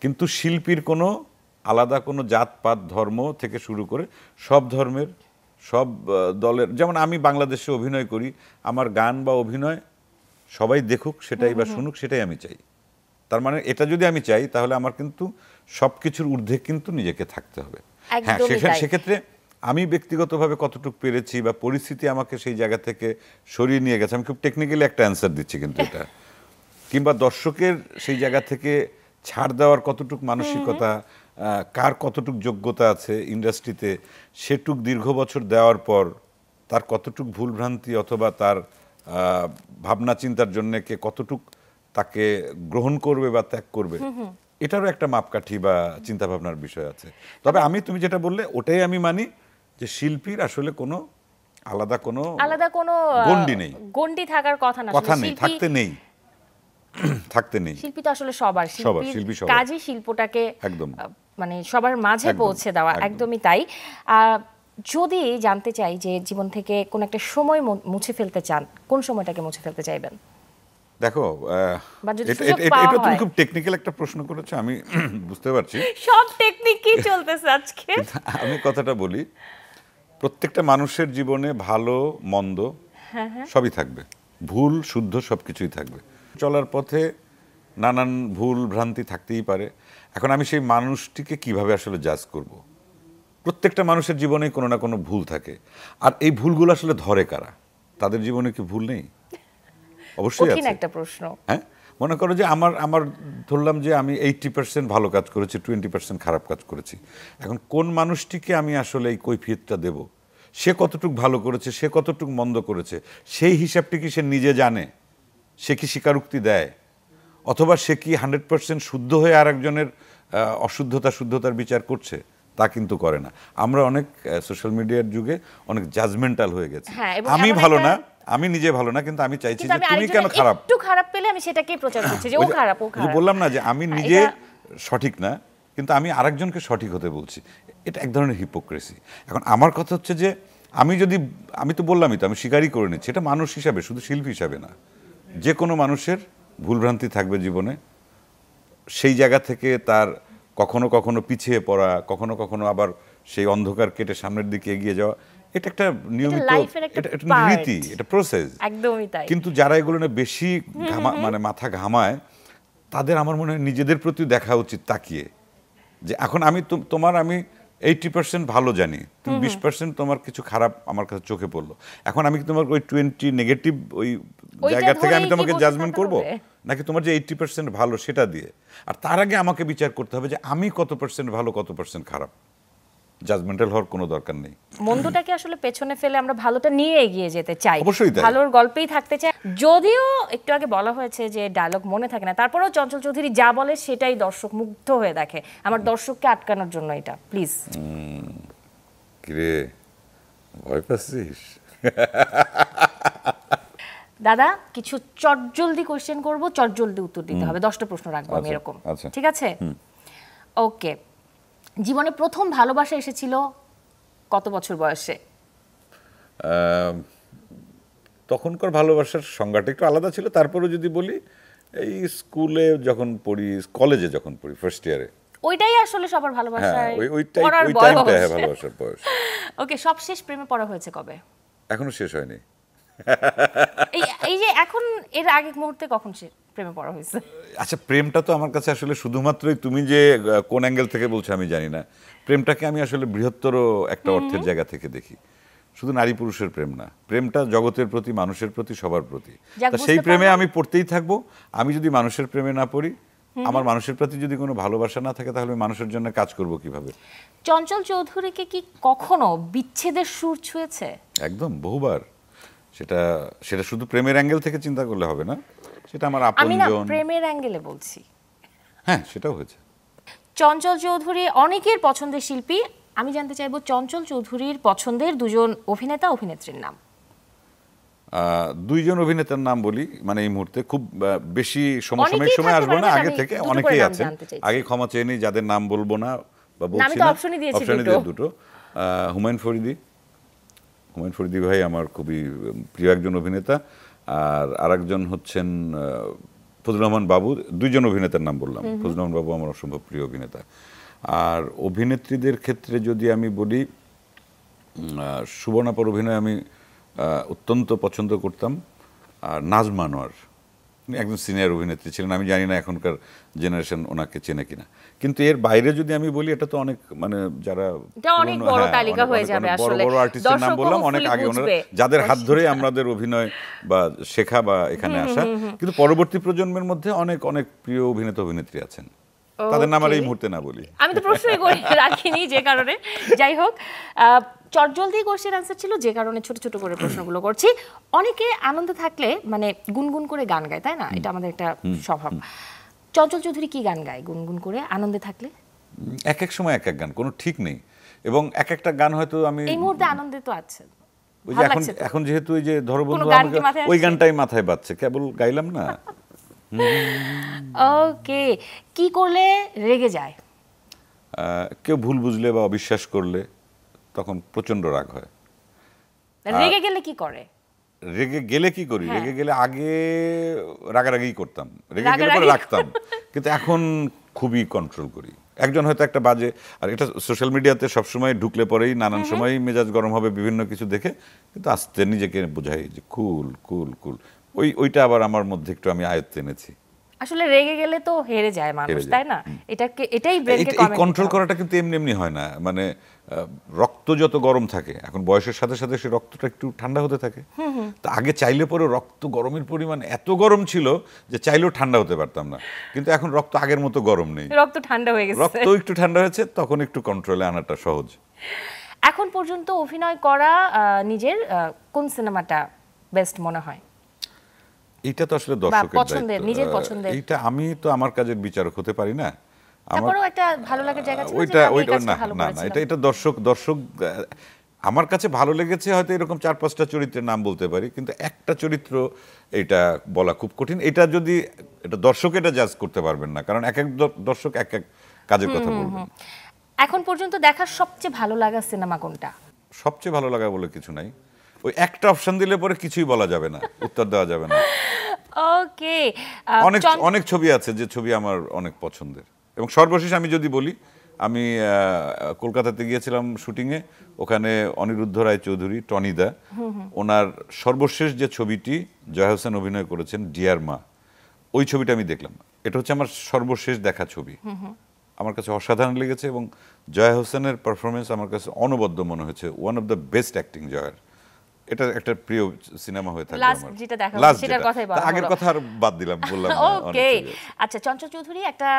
কিন্তু শিল্পীর কোনো আলাদা কোনো জাতপাত, ধর্ম থেকে শুরু করে সব ধর্মের, সব দলের, যেমন আমি বাংলাদেশে অভিনয় করি, আমার গান বা অভিনয় সবাই দেখুক সেটাই বা শুনুক সেটাই আমি চাই। তার মানে এটা যদি আমি চাই তাহলে আমার কিন্তু সবকিছুর ঊর্ধ্বে কিন্তু নিজেকে থাকতে হবে। হ্যাঁ, সেক্ষেত্রে আমি ব্যক্তিগতভাবে কতটুকু পেরেছি বা পরিস্থিতি আমাকে সেই জায়গা থেকে সরিয়ে নিয়ে গেছে, আমি খুব টেকনিক্যালি একটা অ্যান্সার দিচ্ছি কিন্তু এটা, কিংবা দর্শকের সেই জায়গা থেকে ছাড় দেওয়ার কতটুকু মানসিকতা, কার কতটুকু যোগ্যতা আছে ইন্ডাস্ট্রিতে, সেটুক দীর্ঘ বছর দেওয়ার পর তার কতটুক ভুলভ্রান্তি অথবা তার ভাবনা চিন্তার জন্য কে কতটুক তাকে গ্রহণ করবে বা ত্যাগ করবে, এটারও একটা মাপকাঠি বা চিন্তা ভাবনার বিষয় আছে। তবে তুমি যেটা বললে ওটাই আমি মানি যে শিল্পীর আসলে কোনো আলাদা কোনো গণ্ডি নেই, গণ্ডি থাকার কথা না, কথা নেই, থাকতে নেই। শিল্পী তো আসলে সবার, শিল্পী কাজই শিল্পটাকে একদম মানে সবার মাঝে পৌঁছে দেওয়া, একদমই তাই। যদি জানতে চাই যে জীবন থেকে কোন একটা সময় মুছে ফেলতে চান, কোন সময়টাকে মুছে ফেলতে চাইবেন? দেখো, এটা তুমি খুব টেকনিক্যাল একটা প্রশ্ন করেছো, আমি বুঝতে পারছি, সব টেকনিকই চলতেছে আজকে। আমি কথাটা বলি, প্রত্যেকটা মানুষের জীবনে ভালো মন্দ সবই থাকবে, ভুল শুদ্ধ সবকিছুই থাকবে। চলার পথে নানান ভুল ভ্রান্তি থাকতেই পারে। এখন আমি সেই মানুষটিকে কিভাবে আসলে জাজ করব? প্রত্যেকটা মানুষের জীবনেই কোনো না কোনো ভুল থাকে, আর এই ভুলগুলো আসলে ধরে কারা? তাদের জীবনে কি ভুল নেই? অবশ্যই আছে। একটা প্রশ্ন। হ্যাঁ, মনে করো যে আমার ধরলাম যে আমি 80% ভালো কাজ করেছি, 20% খারাপ কাজ করেছি। এখন কোন মানুষটিকে আমি আসলে এই কৈফিয়তটা দেব? সে কতটুকু ভালো করেছে, সে কতটুকু মন্দ করেছে, সেই হিসাবটি কি সে নিজে জানে? সে কি স্বীকারোক্তি দেয়? অথবা সে কি 100% শুদ্ধ হয়ে আরেকজনের শুদ্ধতার বিচার করছে? তা কিন্তু করে না। আমরা অনেক সোশ্যাল মিডিয়ার যুগে অনেক জাজমেন্টাল হয়ে গেছি। আমি ভালো না, আমি নিজে ভালো না, কিন্তু আমি চাইছি যে তুমি কেন খারাপ, একটু খারাপ পেলে আমি সেটাকেই প্রচার করছি যে ও খারাপ, ও খারাপ। বললাম না যে আমি নিজে সঠিক না, কিন্তু আমি আরেকজনকে সঠিক হতে বলছি। এটা এক ধরনের হিপোক্রেসি। এখন আমার কথা হচ্ছে যে আমি তো বললামই তো, আমি স্বীকারই করে নিচ্ছি, এটা মানুষ হিসাবে, শুধু শিল্পী হিসাবে না, যে কোনো মানুষের ভুলভ্রান্তি থাকবে জীবনে। সেই জায়গা থেকে তার কখনো কখনো পিছিয়ে পড়া, কখনো কখনো আবার সেই অন্ধকার কেটে সামনের দিকে এগিয়ে যাওয়া, এটা একটা নিয়মিত রীতি, এটা প্রসেস। একদমই তাই। কিন্তু যারা এগুলো নিয়ে বেশি মানে মাথা ঘামায়, তাদের আমার মনে হয় নিজেদের প্রতি দেখা উচিত তাকিয়ে, যে এখন আমি 80% ভালো জানি, তুমি 20% তোমার কিছু খারাপ আমার কাছে চোখে পড়লো, এখন আমি তোমার ওই 20 নেগেটিভ ওই জায়গা থেকে আমি তোমাকে জাজমেন্ট করব, নাকি তোমার যে 80% ভালো সেটা দিয়ে? আর তার আগে আমাকে বিচার করতে হবে যে আমি কত % ভালো, কত % খারাপ। জাজমেন্টাল হওয়ার কোনো দরকার নেই। মন্দটাকে আসলে পেছনে ফেলে আমরা ভালোটা নিয়ে এগিয়ে যেতে চাই, অবশ্যই তাই, ভালোর গল্পেই থাকতে চাই। যদিও একটু আগে বলা হয়েছে যে ডায়লগ মনে থাকে না, তারপরেও চঞ্চল চৌধুরী যা বলে সেটাই দর্শক মুগ্ধ হয়ে দেখে। আমার দর্শককে আটকানোর জন্য এটা প্লিজ। কিরে, ভয় পাচ্ছিস? দাদা, কিছু চটজলদি কোশ্চেন করব, চটজলদি উত্তর দিতে হবে, 10টা প্রশ্ন রাখবো আমি এরকম, ঠিক আছে? ওকে। জীবনে প্রথম ভালোবাসা এসেছিল কত বছর বয়সে? তখনকার ভালোবাসার সংজ্ঞাটা একটু আলাদা ছিল। তারপরেও যদি বলি, এই স্কুলে যখন পড়ি, কলেজে যখন পড়ি, ফার্স্ট ইয়ারে, ওইটাই আসলে সবার ভালোবাসা, ওই টাইমটা ভালোবাসার বয়স। ওকে, সবশেষ প্রেমে পড়া হয়েছে কবে? এখনো শেষ হয়নি। এই যে এখন, এর আগে মুহূর্তে কখন প্রেমে পড়া হয়েছে? আচ্ছা, প্রেমটা তো আমার কাছে আসলে শুধুমাত্রই, তুমি যে কোন অ্যাঙ্গেল থেকে বলছো আমি জানি না, প্রেমটাকে আমি আসলে বৃহত্তর একটা অর্থের জায়গা থেকে দেখি। শুধু নারী পুরুষের প্রেম না, প্রেমটা জগতের প্রতি, মানুষের প্রতি, সবার প্রতি। সেই প্রেমে আমি পড়তেই থাকবো। আমি যদি মানুষের প্রেমে না পড়ি, আমার মানুষের প্রতি যদি কোনো ভালোবাসা না থাকে, তাহলে মানুষের জন্য কাজ করব কিভাবে? চঞ্চল চৌধুরীকে কি কখনো বিচ্ছেদের সুর ছুঁয়েছে? একদম, বহুবার। সেটা শুধু প্রেমের অ্যাঙ্গেল থেকে চিন্তা করলে হবে না, সেটা আমার আপনজন। আমি না প্রেমের অ্যাঙ্গেলে বলছি। হ্যাঁ, সেটাও হয়েছে। চঞ্চল চৌধুরী অনেকের পছন্দের শিল্পী, আমি জানতে চাইবো চঞ্চল চৌধুরীর পছন্দের দুজন অভিনেতা অভিনেত্রীর নাম। দুইজন অভিনেতার নাম বলি, মানে এই মুহূর্তে খুব বেশি সমসাময়িক সময় আসবো না, আগে থেকে অনেকেই আছেন। আগে ক্ষমা চেয়ে নিই যাদের নাম বলবো না বা বলছি না, অপশনই দিয়ে দুটো। হুমায়ুন ফরিদি ভাই আমার খুবই প্রিয় একজন অভিনেতা, আর আরেকজন হচ্ছেন ফজলুর রহমান বাবু। দুইজন অভিনেতার নাম বললাম। ফজলুর রহমান বাবু আমার অসম্ভব প্রিয় অভিনেতা। আর অভিনেত্রীদের ক্ষেত্রে যদি আমি বলি, সুবর্ণাপার অভিনয় আমি অত্যন্ত পছন্দ করতাম। আর নাজমা আনোয়ার উনি একজন সিনিয়র অভিনেত্রী ছিলেন, আমি জানি না এখনকার জেনারেশন ওনাকে চেনে কিনা। কিন্তু এর বাইরে যদি আমি বলি, এটা তো অনেক মানে যারা এটা অনেক বড় তালিকা হয়ে যাবে আসলে, বড় বড় আর্টিস্টের নাম বললাম অনেক আগে, ওনারা যাদের হাত ধরে আমাদের অভিনয় বা শেখা বা এখানে আসা। কিন্তু পরবর্তী প্রজন্মের মধ্যে অনেক অনেক প্রিয় অভিনেতা অভিনেত্রী আছেন, তাদের নাম আর এই মুহূর্তে না বলি। আমি তো প্রশ্নই করে রাখিনি যে কারণে। যাই হোক, চটজলদি কোশ্চেন আনসার ছিল যে কারণে ছোট ছোট করে প্রশ্নগুলো করছি। অনেকে আনন্দে থাকলে মানে গুনগুন করে গান গায়, তাই না? এটা আমাদের একটা স্বভাব। চঞ্চল চৌধুরী কি গান গায় গুনগুন করে আনন্দে থাকলে? এক এক সময় এক এক গান, কোনো ঠিক নেই, এবং এক একটা গান হয়তো আমি এই মুহূর্তে আনন্দে তো আছে, ওই যে এখন যেহেতু ওই যে ধরো বন্ধু ওই গানটাই মাথায় বাজছে, কেবল গাইলাম না। ওকে, কি করলে রেগে যায়? কেউ ভুল বুঝলে বা অবিশ্বাস করলে তখন প্রচন্ড রাগ হয়। রেগে গেলে কি করে? রেগে গেলে কি করি? রেগে গেলে আগে রাগারাগি করতাম, রেগে গেলে পরে রাখতাম, কিন্তু এখন খুবই কন্ট্রোল করি। একজন হয়তো একটা বাজে, আর এটা সোশ্যাল মিডিয়াতে সবসময় ঢুকলে পরেই নানান সময় মেজাজ গরম হবে বিভিন্ন কিছু দেখে, কিন্তু আস্তে নিজেকে বোঝাই যে কুল কুল কুল। ওইটা আবার আমার মধ্যে একটু আমি আয়ত্তে এনেছি। আসলে রেগে গেলে তো হেরে যায় মানুষ, তাই না? এটাই ব্রেনকে কন্ট্রোল করাটা কিন্তু এমনি এমনি হয় না। মানে রক্ত যত গরম থাকে, এখন বয়সের সাথে সাথে সে রক্তটা একটু ঠান্ডা হতে থাকে। তা আগে চাইলে পরে রক্ত গরমের পরিমাণ এত গরম ছিল যে চাইলেও ঠান্ডা হতে পারতাম না, কিন্তু এখন রক্ত আগের মতো গরম নেই, রক্ত ঠান্ডা হয়ে গেছে। রক্ত একটু ঠান্ডা হয়েছে, তখন একটু কন্ট্রোলে আনাটা সহজ। এখন পর্যন্ত অভিনয় করা নিজের কোন সিনেমাটা বেস্ট মনে হয়? এটা তো আসলে দর্শকের পছন্দের, নিজের পছন্দের। এটা আমি তো আমার কাজের বিচারক হতে পারি না। তারপরেও একটা ভালো লাগার জায়গা ছিল, ওইটা না না, এটা দর্শক আমার কাছে ভালো লেগেছে হয়তো এরকম 4-5টা চরিত্রের নাম বলতে পারি, কিন্তু একটা চরিত্র এটা বলা খুব কঠিন। এটা যদি এটা দর্শক এটা জাজ করতে পারবেন না, কারণ এক এক দর্শক এক এক কাজের কথা বলবেন। এখন পর্যন্ত দেখা সবচেয়ে ভালো লাগা সিনেমা কোনটা? সবচেয়ে ভালো লাগা বলে কিছু নাই, ওই একটা অপশন দিলে পরে কিছুই বলা যাবে না, উত্তর দেওয়া যাবে না। ওকে, অনেক অনেক ছবি আছে যে ছবি আমার অনেক পছন্দের। এবং সর্বশেষ আমি যদি বলি, আমি কলকাতাতে গিয়েছিলাম শুটিংয়ে, ওখানে অনিরুদ্ধ রায় চৌধুরী টনিদা, ওনার সর্বশেষ যে ছবিটি জয়া হোসেন অভিনয় করেছেন ডিয়ার মা, ওই ছবিটা আমি দেখলাম। এটা হচ্ছে আমার সর্বশেষ দেখা ছবি, আমার কাছে অসাধারণ লেগেছে, এবং জয়া হোসেনের পারফরমেন্স আমার কাছে অনবদ্য মনে হয়েছে, one of the best acting জয়ার। এটা একটা প্রিয় সিনেমা হয়ে থাকে আমার। যেটা দেখা হচ্ছে সেটার কথাই বলা হলো। আগের কথা আর বাদ দিলাম, বললাম না। ওকে, আচ্ছা, চঞ্চল চৌধুরী একটা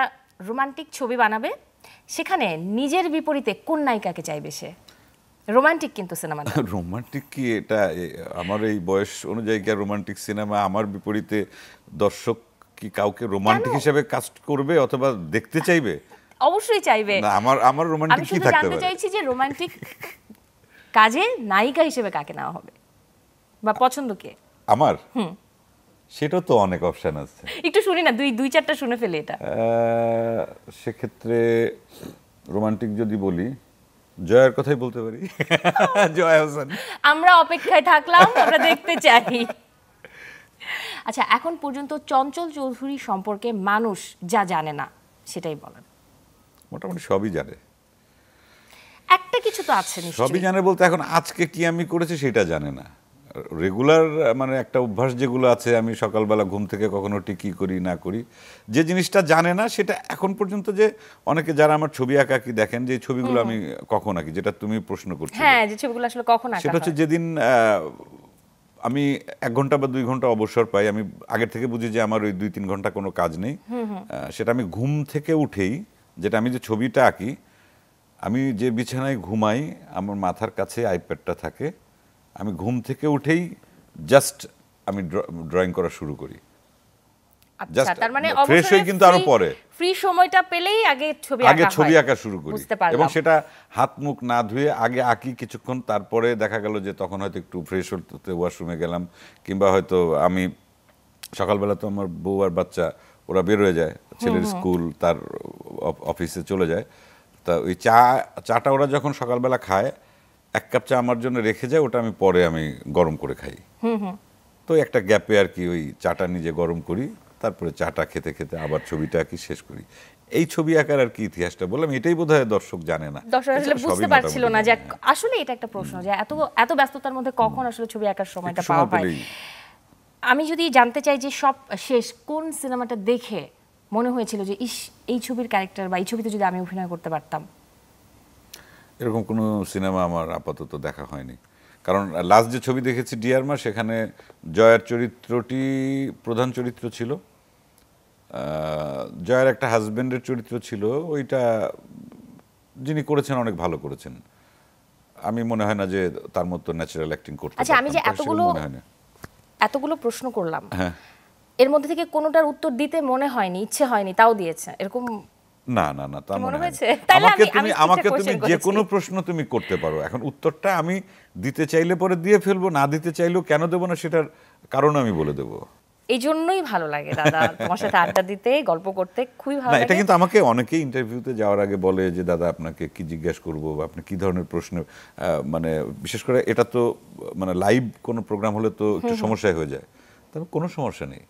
রোমান্টিক ছবি বানাবে, সেখানে নিজের বিপরীতে কোন নায়িকাকে চাইবে সে? রোমান্টিক কিন্তু সিনেমাটা। রোমান্টিক কি এটা আমার এই বয়স অনুযায়ী কি রোমান্টিক সিনেমা? আমার বিপরীতে দর্শক কি কাউকে রোমান্টিক হিসেবে কাস্ট করবে অথবা দেখতে চাইবে? অবশ্যই চাইবে। না, আমার রোমান্টিক কি থাকতে পারে? আমি শুধু জানতে চাইছি যে রোমান্টিক কাজে নায়িকা হিসেবে কাকে নেওয়া হবে বা পছন্দ কে? আমার সেটা তো অনেক অপশন আছে, একটু শুনি না, দুই চারটা শুনে ফেলে। এটা সেক্ষেত্রে রোমান্টিক যদি বলি, জয়ার কথাই বলতে পারি। জয়া হোসেন। আমরা অপেক্ষায় থাকলাম, আমরা দেখতে চাই। আচ্ছা, এখন পর্যন্ত চঞ্চল চৌধুরী সম্পর্কে মানুষ যা জানে না সেটাই বলেন। মোটামুটি সবই জানে, একটা কিছু তো আছে নিশ্চয়ই। সবই জানে বলতে এখন আজকে কি আমি করেছি সেটা জানে না। রেগুলার মানে একটা অভ্যাস যেগুলো আছে, আমি সকালবেলা ঘুম থেকে কখনো টিকি করি না করি, যে জিনিসটা জানে না সেটা এখন পর্যন্ত, যে অনেকে যারা আমার ছবি আঁকা কি দেখেন যে ছবিগুলো আমি কখন আঁকি, যেটা তুমি প্রশ্ন করছো, হ্যাঁ, যে ছবিগুলো আসলে কখন আঁকা, সেটা হচ্ছে যেদিন আমি 1 ঘন্টা বা 2 ঘন্টা অবসর পাই, আমি আগের থেকে বুঝি যে আমার ওই 2-3 ঘন্টা কোনো কাজ নেই, সেটা আমি ঘুম থেকে উঠেই, যেটা আমি যে ছবিটা আঁকি, আমি যে বিছানায় ঘুমাই আমার মাথার কাছে আইপ্যাডটা থাকে, আমি ঘুম থেকে উঠেই জাস্ট আমি ড্রয়িং করা শুরু করি। আচ্ছা, তার মানে ফ্রেশ হই, কিন্তু আরো পরে ফ্রি সময়টা পেলেই আগে ছবি আঁকা শুরু করি, এবং সেটা হাত মুখ না ধুয়ে আগে আঁকি কিছুক্ষণ, তারপরে দেখা গেল যে তখন হয়তো একটু ফ্রেশ হতে ওয়াশরুমে গেলাম, কিংবা হয়তো আমি সকালবেলা তো আমার বউ আর বাচ্চা ওরা বের হয়ে যায়, ছেলের স্কুল তার অফিসে চলে যায়, তা ওই চাটা ওরা যখন সকালবেলা খায়, 1 কাপ চা আমার জন্য রেখে যায়, ওটা আমি পরে গরম করে খাই। তো একটা গ্যাপে আর কি ওই চাটা নিজে গরম করি, তারপরে চাটা খেতে খেতে আবার ছবিটা আঁকি, শেষ করি। এই ছবি আঁকার আর কি ইতিহাসটা বললাম, এটাই বোধহয় দর্শক জানে না। দর্শক আসলে এছাড়া বুঝতে সবই পারছিল না যে মোটামুটি আসলে এটা একটা প্রশ্ন যে এত এত ব্যস্ততার মধ্যে কখন আসলে ছবি আঁকার সময়টা একটু পাওয়া সময় হয়। পেলেই। আমি যদি জানতে চাই যে সব শেষ কোন সিনেমাটা দেখে মনে হয়েছিল যে ইস এই ছবির ক্যারেক্টার বা এই ছবিতে যদি আমি অভিনয় করতে পারতাম? এরকম কোনো সিনেমা আমার আপাতত দেখা হয়নি, কারণ লাস্ট যে ছবি দেখেছি ডিয়ার মা, সেখানে জয়ার চরিত্রটি প্রধান চরিত্র ছিল, জয়ার একটা হাজবেন্ডের চরিত্র ছিল, ওইটা যিনি করেছেন অনেক ভালো করেছেন। আমি মনে হয় না যে তার মতো ন্যাচারাল অ্যাক্টিং করতে আচ্ছা, আমি যে পারতাম, তার সেরকম মনে হয় না। এতগুলো প্রশ্ন করলাম, হ্যাঁ, এর মধ্যে থেকে কোনোটার উত্তর দিতে মনে হয়নি, ইচ্ছে হয়নি, তাও দিয়েছে, এরকম না না না, তা কি মনে মনে হয় হয়েছে? না। তাহলে আমাকে তুমি question যে করেছি। কোনো প্রশ্ন তুমি করতে পারো, এখন উত্তরটা আমি দিতে চাইলে পরে দিয়ে ফেলবো, না দিতে চাইলেও কেন দেবো না সেটার কারণ আমি বলে দেবো। এই জন্যই ভালো লাগে দাদা তোমার সাথে আড্ডা দিতে, গল্প করতে খুবই ভালো না, এটা লাগে। কিন্তু আমাকে অনেকেই ইন্টারভিউতে যাওয়ার আগে বলে যে দাদা আপনাকে কি জিজ্ঞাসা করবো বা আপনি কি ধরনের প্রশ্ন, মানে বিশেষ করে এটা তো মানে লাইভ কোনো প্রোগ্রাম হলে তো একটু সমস্যায় হয়ে যায়, তবে কোনো সমস্যা নেই,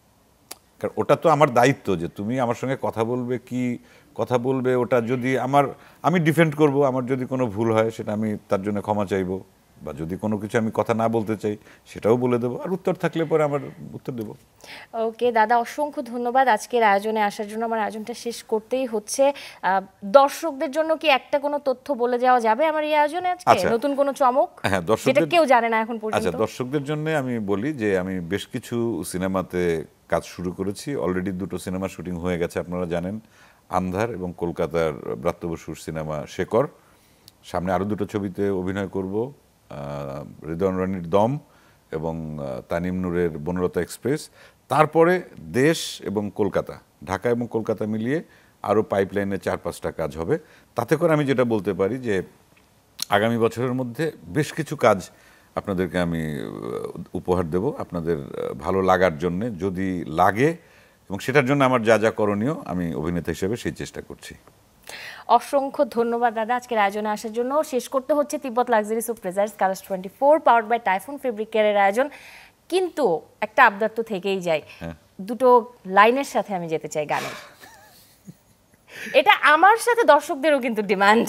কারণ ওটা তো আমার দায়িত্ব যে তুমি আমার সঙ্গে কথা বলবে, কি কথা বলবে, ওটা যদি আমি ডিফেন্ড করব, আমার যদি কোনো ভুল হয় সেটা আমি তার জন্য ক্ষমা চাইবো, বা যদি কোনো কিছু আমি কথা না বলতে চাই সেটাও বলে দেবো, আর উত্তর থাকলে পরে আমার উত্তর দেবো। ওকে দাদা, অসংখ্য ধন্যবাদ আজকের আয়োজনে আসার জন্য। আমার আয়োজনটা শেষ করতেই হচ্ছে। দর্শকদের জন্য কি একটা কোনো তথ্য বলে যাওয়া যাবে আমার এই আয়োজনে আজকে? আচ্ছা। নতুন কোনো চমক হ্যাঁ, যেটা দর্শকদের কেউ জানে না এখন আচ্ছা, পর্যন্ত? দর্শকদের জন্য আমি বলি যে আমি বেশ কিছু সিনেমাতে কাজ শুরু করেছি, অলরেডি 2টো সিনেমা শুটিং হয়ে গেছে আপনারা জানেন, আন্ধার এবং কলকাতার ব্রাত্য বসুর সিনেমা শেকর। সামনে আরও 2টো ছবিতে অভিনয় করব, হৃদয় রানীর দম এবং তানিম নূরের বনলতা এক্সপ্রেস। তারপরে দেশ এবং কলকাতা, ঢাকা এবং কলকাতা মিলিয়ে আরও পাইপলাইনে 4-5টা কাজ হবে। তাতে করে আমি যেটা বলতে পারি যে আগামী বছরের মধ্যে বেশ কিছু কাজ আপনাদেরকে আমি উপহার দেব, আপনাদের ভালো লাগার জন্যে, যদি লাগে, এবং সেটার জন্য আমার যা যা করণীয় আমি অভিনেতা হিসেবে সেই চেষ্টা করছি। অসংখ্য ধন্যবাদ দাদা আজকের আয়োজনে আসার জন্য। শেষ করতে হচ্ছে Tibet luxuries of pleasures colours 24 powered by typhoon fabric কেয়ারের আয়োজন, কিন্তু একটা আবদার তো থেকেই যায়, দুটো লাইনের সাথে আমি যেতে চাই গানে। এটা আমার সাথে দর্শকদেরও কিন্তু ডিমান্ড।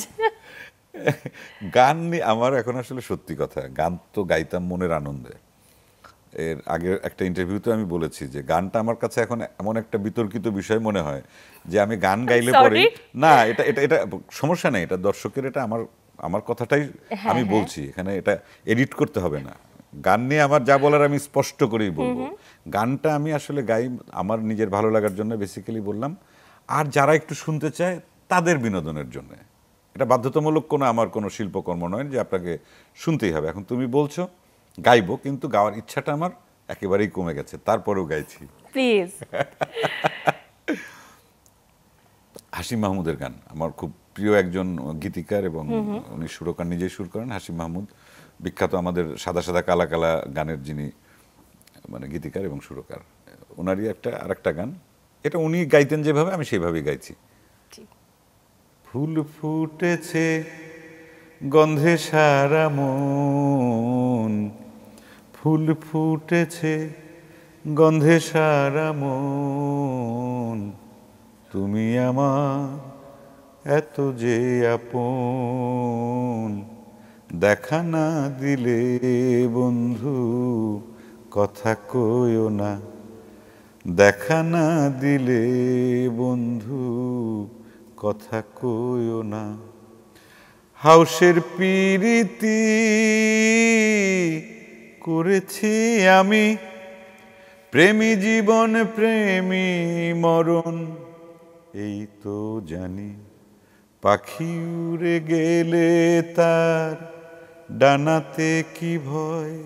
গান নিয়ে আমার এখন আসলে সত্যি কথা, গান তো গাইতাম মনের আনন্দে। এর আগের একটা ইন্টারভিউতে আমি বলেছি যে গানটা আমার কাছে এখন এমন একটা বিতর্কিত বিষয় মনে হয় যে আমি গান গাইলে পরে না, এটা এটা এটা সমস্যা নেই, এটা দর্শকের, এটা আমার কথাটাই আমি বলছি, এখানে এটা এডিট করতে হবে না। গান নিয়ে আমার যা বলার আমি স্পষ্ট করেই বলবো। গানটা আমি আসলে গাই আমার নিজের ভালো লাগার জন্য, বেসিক্যালি বললাম, আর যারা একটু শুনতে চায় তাদের বিনোদনের জন্য। এটা বাধ্যতামূলক আমার কোনো শিল্পকর্ম নয় যে আপনাকে শুনতেই হবে। এখন তুমি বলছো গাইবো, কিন্তু গাওয়ার ইচ্ছাটা আমার একেবারেই কমে গেছে, তারপরেও গাইছি। প্লিজ। হাশিম মাহমুদের গান আমার খুব প্রিয় একজন গীতিকার, এবং উনি সুরকার, নিজেই সুর করেন। হাশিম মাহমুদ বিখ্যাত আমাদের সাদা সাদা কালা কালা গানের যিনি মানে গীতিকার এবং সুরকার, ওনারই আরেকটা গান, এটা উনি গাইতেন যেভাবে আমি সেইভাবেই গাইছি। ফুল ফুটেছে গন্ধে সারা মন, ফুল ফুটেছে গন্ধে সারা মন, তুমি আমার এত যে আপন, দেখা না দিলে বন্ধু কথা কইও না, দেখা না দিলে বন্ধু কথা কইও না, হাউসের পিরিতি করেছি আমি, প্রেমী জীবন প্রেমী মরণ এই তো জানি, পাখি উড়ে গেলে তার ডানাতে কি ভয়,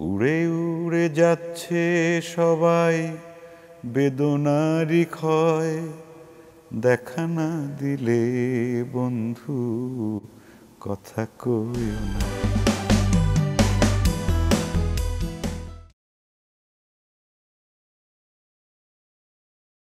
উড়ে উড়ে যাচ্ছে সবাই বেদনারি ক্ষয়, দেখা না দিলে বন্ধু কথা কইও না।